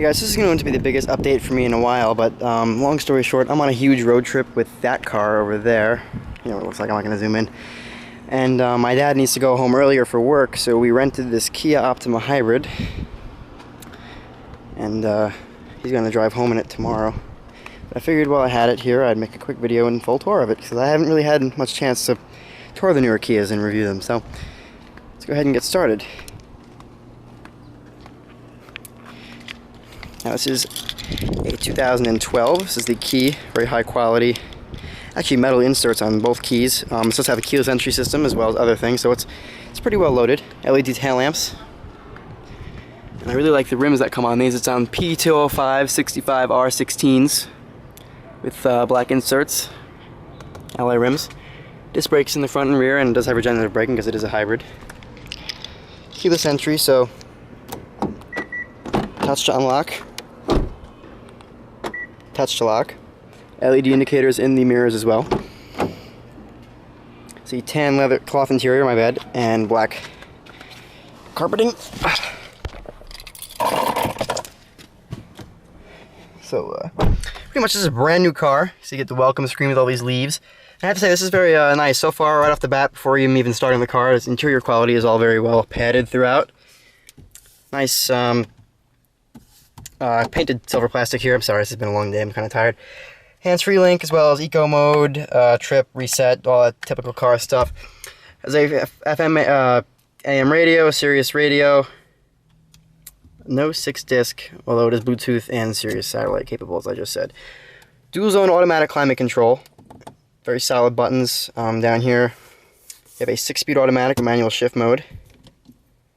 guys, this is going to be the biggest update for me in a while, but long story short, I'm on a huge road trip with that car over there. You know, it looks like I'm not going to zoom in. And my dad needs to go home earlier for work, so we rented this Kia Optima hybrid. And he's going to drive home in it tomorrow. But I figured while I had it here, I'd make a quick video and full tour of it, because I haven't really had much chance to tour the newer Kias and review them. So let's go ahead and get started. Now this is a 2012. This is the key, very high quality. Actually, metal inserts on both keys. It does have a keyless entry system as well as other things, so it's pretty well loaded. LED tail lamps. And I really like the rims that come on these. It's on P205 65 R16s with black inserts, alloy rims. Disc brakes in the front and rear, and it does have regenerative braking because it is a hybrid. Keyless entry, so touch to unlock. Touch to lock. LED indicators in the mirrors as well. See, tan leather cloth interior, my bad, and black carpeting. So, pretty much this is a brand new car. So you get the welcome screen with all these leaves. I have to say, this is very nice so far, right off the bat, before you even starting the car. Its interior quality is all very well padded throughout. Nice, painted silver plastic here. I'm sorry, this has been a long day. I'm kind of tired. Hands-free link, as well as eco mode, trip, reset, all that typical car stuff. Has a FM, AM radio, Sirius radio. No 6-disc, although it is Bluetooth and Sirius satellite capable, as I just said. Dual-zone automatic climate control. Very solid buttons down here. You have a 6-speed automatic or manual shift mode.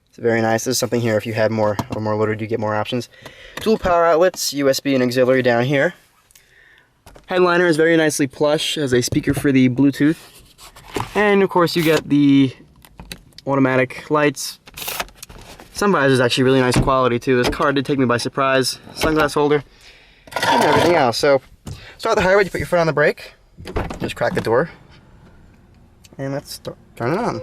It's very nice. There's something here if you had more loaded, you get more options. Dual power outlets, USB and auxiliary down here. Headliner is very nicely plush, has a speaker for the Bluetooth. And of course you get the automatic lights. Sun visor is actually really nice quality too. This car did take me by surprise. Sunglass holder and everything else. So start the hybrid, you put your foot on the brake, just crack the door, and let's turn it on.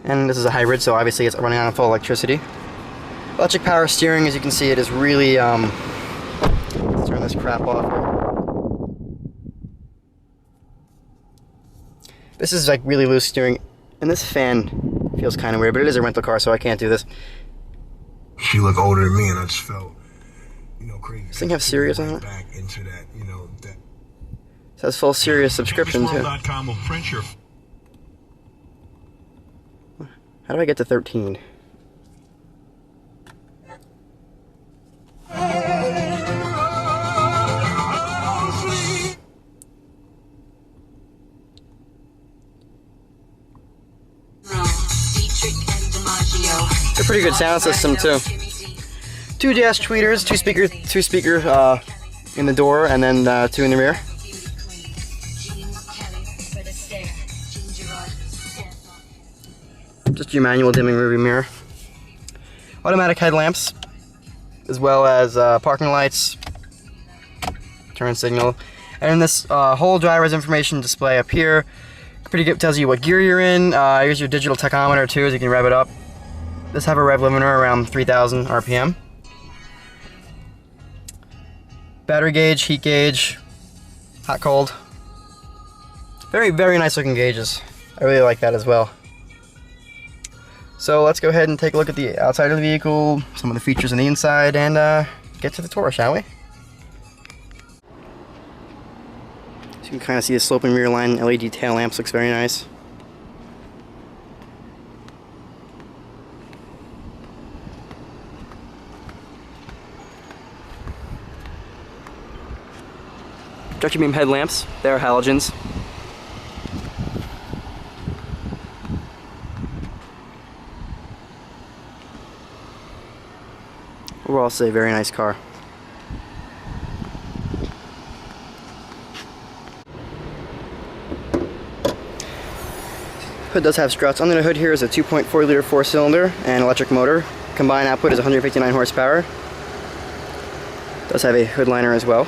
And this is a hybrid, so obviously it's running on full electricity. Electric power steering, as you can see, it is really, let's turn this crap off. This is like really loose steering, and this fan feels kind of weird, but it is a rental car, so I can't do this. She looked older than me, and I just felt, crazy. This thing have Sirius on it? Back into that, that. It has full Sirius subscription too. How do I get to 13? It's a pretty good sound system too. 2 jazz tweeters, two speaker in the door, and then 2 in the rear. Just your manual dimming rearview mirror. Automatic headlamps, as well as parking lights, turn signal, and this whole driver's information display up here. Pretty good, tells you what gear you're in. Here's your digital tachometer too, as you can rev it up. This have a rev limiter around 3,000 RPM. Battery gauge, heat gauge, hot cold. Very, very nice looking gauges. I really like that as well. So let's go ahead and take a look at the outside of the vehicle, some of the features on the inside, and get to the tour, shall we? So you can kind of see the sloping rear line. LED tail lamps looks very nice. Projector beam headlamps, they are halogens. Overall, it's a very nice car. Hood does have struts. Under the hood here is a 2.4 liter 4-cylinder and electric motor. Combined output is 159 horsepower. Does have a hood liner as well.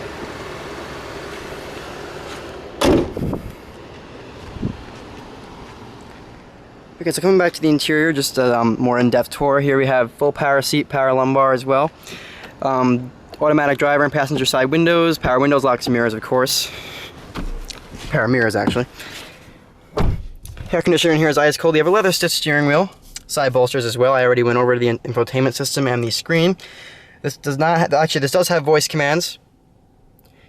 Okay, so coming back to the interior, just a more in-depth tour. Here we have full power seat, power lumbar as well. Automatic driver and passenger side windows, power windows, locks and mirrors, of course. Power mirrors, actually. Air conditioner in here is ice cold. You have a leather stitched steering wheel, side bolsters as well. I already went over the infotainment system and the screen. This does not have, actually, this does have voice commands.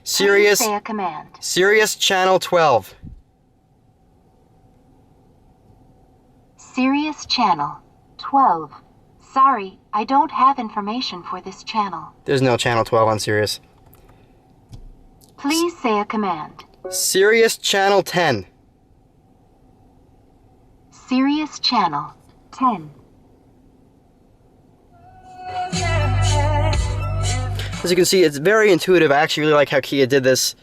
Sirius, say a command. Sirius channel 12. Sirius channel 12. Sorry, I don't have information for this channel. There's no channel 12 on Sirius. Please say a command. Sirius channel 10. Sirius channel 10. As you can see, it's very intuitive. I actually really like how Kia did this.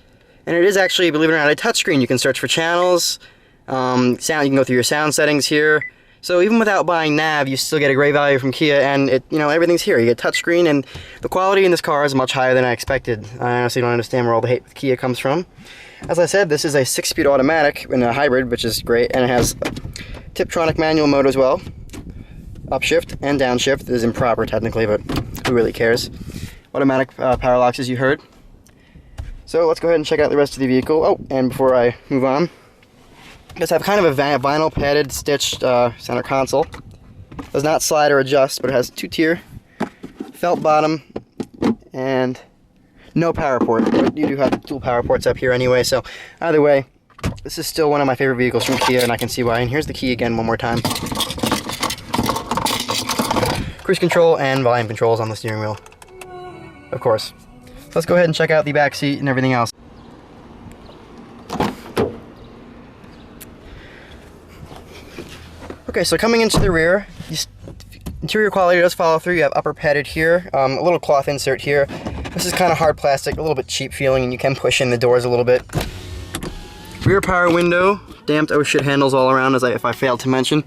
And it is actually, believe it or not, a touchscreen. You can search for channels, sound. You can go through your sound settings here. So even without buying nav, you still get a great value from Kia, and everything's here. You get touchscreen, and the quality in this car is much higher than I expected. I honestly don't understand where all the hate with Kia comes from. As I said, this is a 6-speed automatic in a hybrid, which is great, and it has Tiptronic manual mode as well. Upshift and downshift. This is improper technically, but who really cares? Automatic power locks, as you heard. So let's go ahead and check out the rest of the vehicle. Oh, and before I move on, it does have kind of a vinyl padded stitched center console. Does not slide or adjust, but it has 2-tier felt bottom and no power port. But you do have dual power ports up here anyway, so either way, this is still one of my favorite vehicles from Kia, and I can see why. And here's the key again one more time. Cruise control and volume controls on the steering wheel, of course. So let's go ahead and check out the back seat and everything else. Okay, so coming into the rear, interior quality does follow through. You have upper padded here, a little cloth insert here. This is kind of hard plastic, a little bit cheap feeling, and you can push in the doors a little bit. Rear power window, damped oh shit handles all around, if I failed to mention.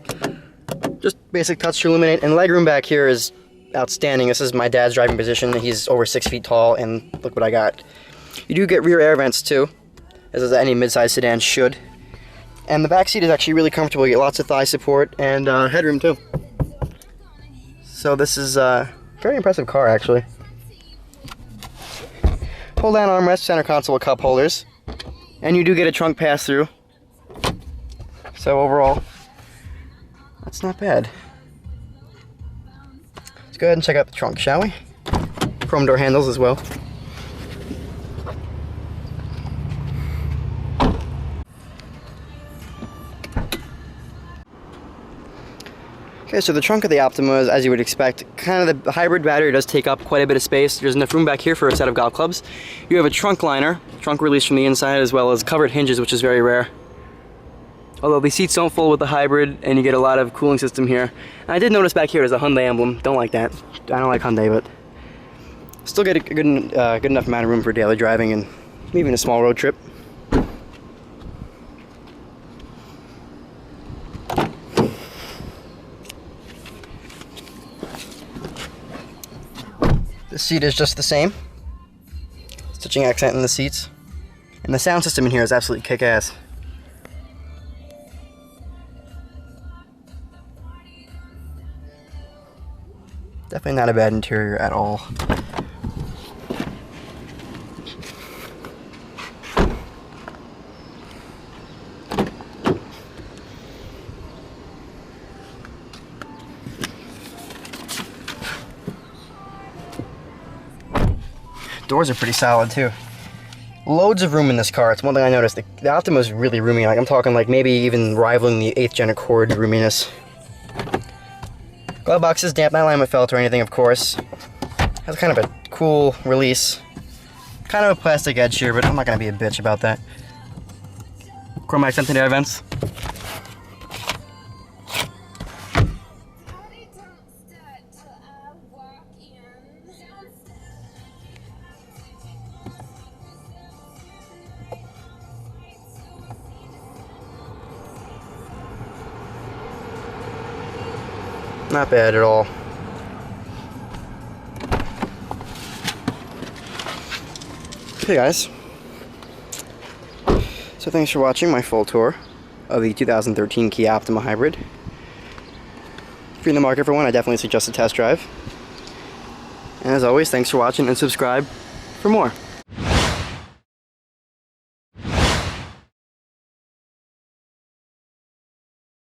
Just basic touch to illuminate, and legroom back here is outstanding. This is my dad's driving position. He's over 6 feet tall, and look what I got. You do get rear air vents too, as any mid-size sedan should. And the back seat is actually really comfortable. You get lots of thigh support and headroom too. So this is a very impressive car, actually. Pull down armrest, center console with cup holders, and you do get a trunk pass-through. So overall, that's not bad. Let's go ahead and check out the trunk, shall we? Chrome door handles as well. Okay, so the trunk of the Optima is, as you would expect, kind of the hybrid battery does take up quite a bit of space. There's enough room back here for a set of golf clubs. You have a trunk liner, trunk release from the inside, as well as covered hinges, which is very rare. Although the seats don't fold with the hybrid, and you get a lot of cooling system here. And I did notice back here there's a Hyundai emblem. Don't like that. I don't like Hyundai, but still get a good enough amount of room for daily driving and even a small road trip. The seat is just the same. Stitching accent in the seats. And the sound system in here is absolutely kick-ass. Definitely not a bad interior at all. Doors are pretty solid too. Loads of room in this car. It's one thing I noticed. The Optima is really roomy. Like I'm talking like maybe even rivaling the 8th gen Accord roominess. Glove box is damp, not lined with felt or anything, of course. Has kind of a cool release. Kind of a plastic edge here, but I'm not going to be a bitch about that. Chrome accented air vents. Not bad at all. Okay guys, so thanks for watching my full tour of the 2013 Kia Optima Hybrid. If you're in the market for one, I definitely suggest a test drive. And as always, thanks for watching and subscribe for more.